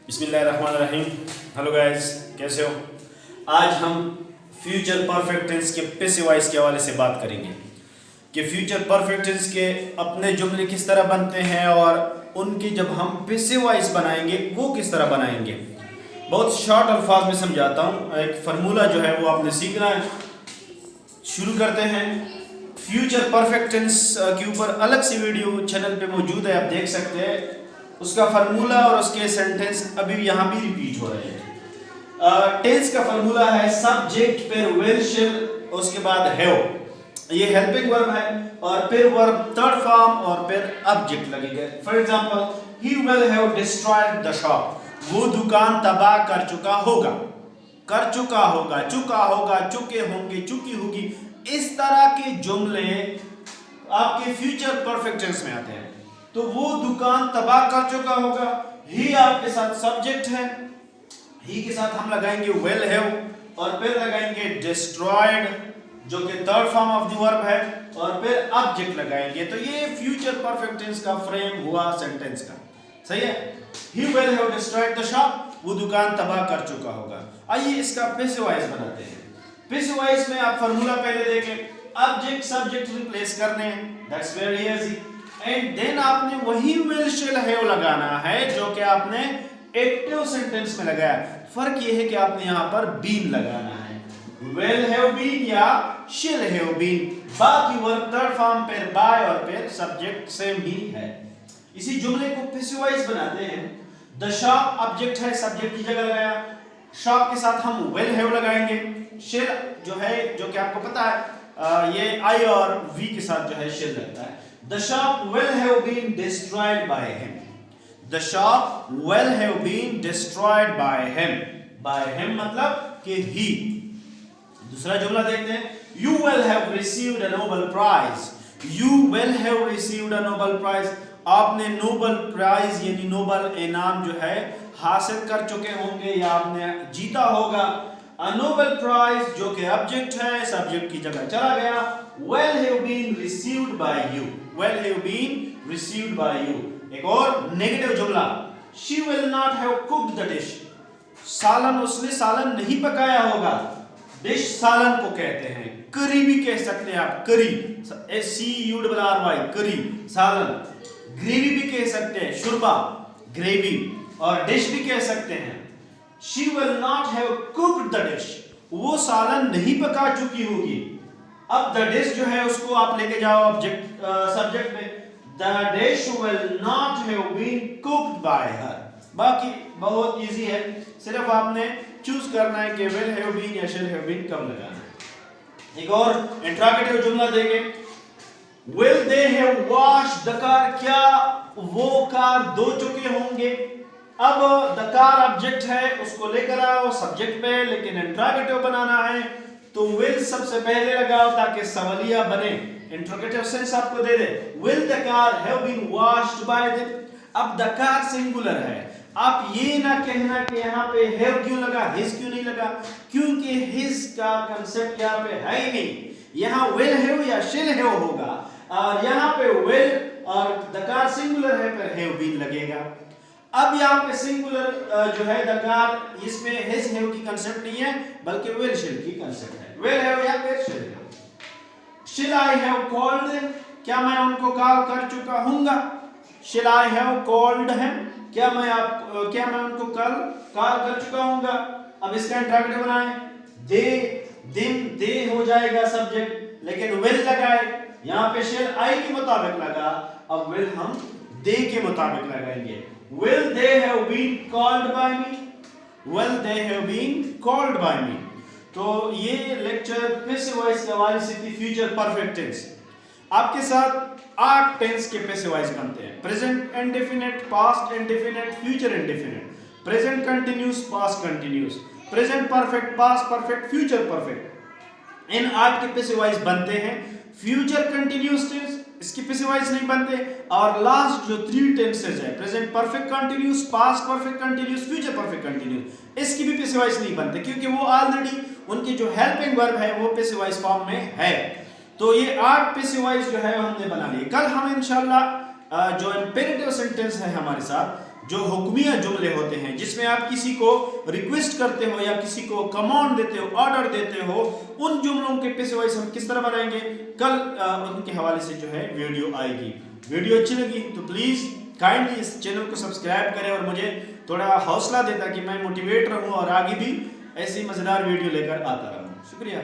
बिस्मिल्लाहिर्रहमानिर्रहीम। Hello guys, कैसे हो? आज हम फ्यूचर परफेक्ट टेंस के पैसिव वॉइस के हवाले से बात करेंगे कि फ्यूचर परफेक्ट टेंस के अपने जुमले किस तरह बनते हैं और उनकी जब हम पैसिव वॉइस बनाएंगे वो किस तरह बनाएंगे। बहुत शॉर्ट अल्फाज में समझाता हूँ। एक फार्मूला जो है वो आपने सीखना है। शुरू करते हैं। फ्यूचर परफेक्ट टेंस के ऊपर अलग सी वीडियो चैनल पे मौजूद है, आप देख सकते हैं। उसका फार्मूला और उसके सेंटेंस अभी यहाँ भी रिपीट हो रहे हैं। टेंस का फार्मूला है सब्जेक्ट फिर विल शिल उसके बाद हैव, ये हेल्पिंग वर्ब है, और फिर वर्ब थर्ड फॉर्म और फिर ऑब्जेक्ट लगेगा। For example, he will have destroyed the shop, वो दुकान तबाह कर चुका होगा, कर चुका होगा, चुका होगा, चुके होंगे, चुकी होगी। इस तरह के जुमले आपके फ्यूचर परफेक्ट टेंस में आते हैं। तो वो दुकान तबाह कर चुका होगा, ही आपके साथ सब्जेक्ट है, ही के साथ हम लगाएंगे विल हैव और फिर लगाएंगे डिस्ट्रॉयड जो कि third form of the verb है, और फिर ऑब्जेक्ट लगाएंगे। तो ये फ्यूचर परफेक्ट टेंस का फ्रेम हुआ सेंटेंस का। सही है। He will have destroyed the shop, वो दुकान तबाह कर चुका होगा। आइए इसका पैसिव वॉइस बनाते हैं। पैसिव वॉइस में आप फार्मूला पहले देखें, ऑब्जेक्ट सब्जेक्ट रिप्लेस करने हैं, that's very easy. And then आपने वही विल शिल हैव लगाना है जो कि आपने एक्टिव सेंटेंस में लगाया। फर्क ये है कि आपने यहां पर बीन लगाना है, विल हैव बीन या शिल हैव बीन। बाकी वर्ब थर्ड फॉर्म फिर बाय और फिर सब्जेक्ट सेम ही है। इसी जुमले को पैसिव वॉइस बनाते हैं। द शॉप ऑब्जेक्ट है, सब्जेक्ट की जगह लगाया, शॉप के साथ हम विल हैव लगाएंगे। शिल जो है, जो कि आपको पता है ये आई और वी के साथ जो है शिल लगता है। The shop will have been destroyed by him. The shop will have been destroyed by him. By him मतलब कि he। दूसरा जुमला देखते हैं। You will have received a Nobel Prize. You will have received a Nobel Prize. आपने Nobel prize यानी Nobel इनाम जो है हासिल कर चुके होंगे या आपने जीता होगा। A Nobel Prize जो कि ऑब्जेक्ट है, सब्जेक्ट की जगह चला गया। Will have been received by you. Will have been received by you. एक और नेगेटिव जुमला, She will not have cooked the dish. सालन, उसने सालन नहीं पकाया होगा। डिश सालन को कहते हैं। करी भी कह सकते हैं आप, करी, SCURRY, करी, सालन। ग्रेवी भी कह सकते हैं, शुरबा, ग्रेवी, और डिश भी कह सकते हैं। She will not have cooked the dish. वो सालन नहीं पका चुकी होगी। अब द डिश जो है उसको आप लेके जाओ ऑब्जेक्ट सब्जेक्ट में। The dish will not have been cooked by her. बाकी बहुत इजी है, सिर्फ आपने चूज करना है कि will have been या shall have been कब लगाना है। एक और इंट्रोगेटिव जुमला देखें। Will they have washed the car? क्या वो कार धो चुके होंगे? अब द कार ऑब्जेक्ट है, उसको लेकर आओ सब्जेक्ट पे, लेकिन इंट्रोगेटिव बनाना है तो विल सबसे पहले लगाओ ताकि सवालिया बने, इंट्रोगेटिव सेंस आपको दे दे। Will the car have been washed by them. अब द कार सिंगुलर है, आप ये ना कहना कि यहाँ पे हैव क्यों लगा, हिज क्यों नहीं लगा, क्योंकि हिज का कंसेप्ट यहाँ पे है ही नहीं। यहाँ विल हैव या शिल हैव होगा, और यहाँ पे विल और द कार सिंगुलर है पर हैव बीन लगेगा। अब यहाँ पे सिंगुलर जो है द कार, इसमें हिज हैव की कंसेप्ट नहीं है बल्कि विल शिल की कंसेप्ट है। विल हैव या फिर शिल हैव। शिल आई हैव कॉल्ड देम, क्या मैं उनको कॉल कर चुका हूंगा। शिल आई हैव कॉल्ड हिम, क्या मैं उनको कॉल कर चुका हूंगा। अब इसका इंट्रोगेटिव बनाएं। दे, दिम, दे हो जाएगा सब्जेक्ट, लेकिन विल लगाए, यहाँ पे शिल आई के मुताबिक लगा, अब विल हम दे के मुताबिक लगाएंगे। Will they have been called by me? Will they have been called by me? तो ये लेक्चर पैसिव वॉइस के हवाले से थी फ्यूचर परफेक्ट टेंस। आपके साथ 8 टेंस के पैसिव वॉइस बनते हैं। Present indefinite, past indefinite, future indefinite, present continuous, past continuous, present perfect, past perfect, future perfect. इन 8 के पैसिव वॉइस बनते हैं। फ्यूचर कंटिन्यूस टेंस इसकी पैसिव वॉइस नहीं बनते, और लास्ट जो 3 टेंसेस है, present perfect continuous, past perfect continuous, future perfect continuous, इसकी भी पैसिव वॉइस नहीं बनते क्योंकि वो ऑलरेडी उनकी जो हेल्पिंग वर्ब है वो पैसिव वॉइस फॉर्म में है। तो ये 8 पैसिव वॉइस जो है हमने बना लिए। कल हम इंशाल्लाह जो इंपेरेटिव सेंटेंस है हमारे साथ, जो हुक्मिया जुमले होते हैं, जिसमें आप किसी को रिक्वेस्ट करते हो या किसी को कमांड देते हो, ऑर्डर देते हो, उन जुमलों के पैसिव वॉइस हम किस तरह बनाएंगे, कल उनके हवाले से जो है वीडियो आएगी। वीडियो अच्छी लगी तो प्लीज़ काइंडली इस चैनल को सब्सक्राइब करें और मुझे थोड़ा हौसला दे ताकि मैं मोटिवेट रहूं और आगे भी ऐसी मज़ेदार वीडियो लेकर आता रहूं। शुक्रिया।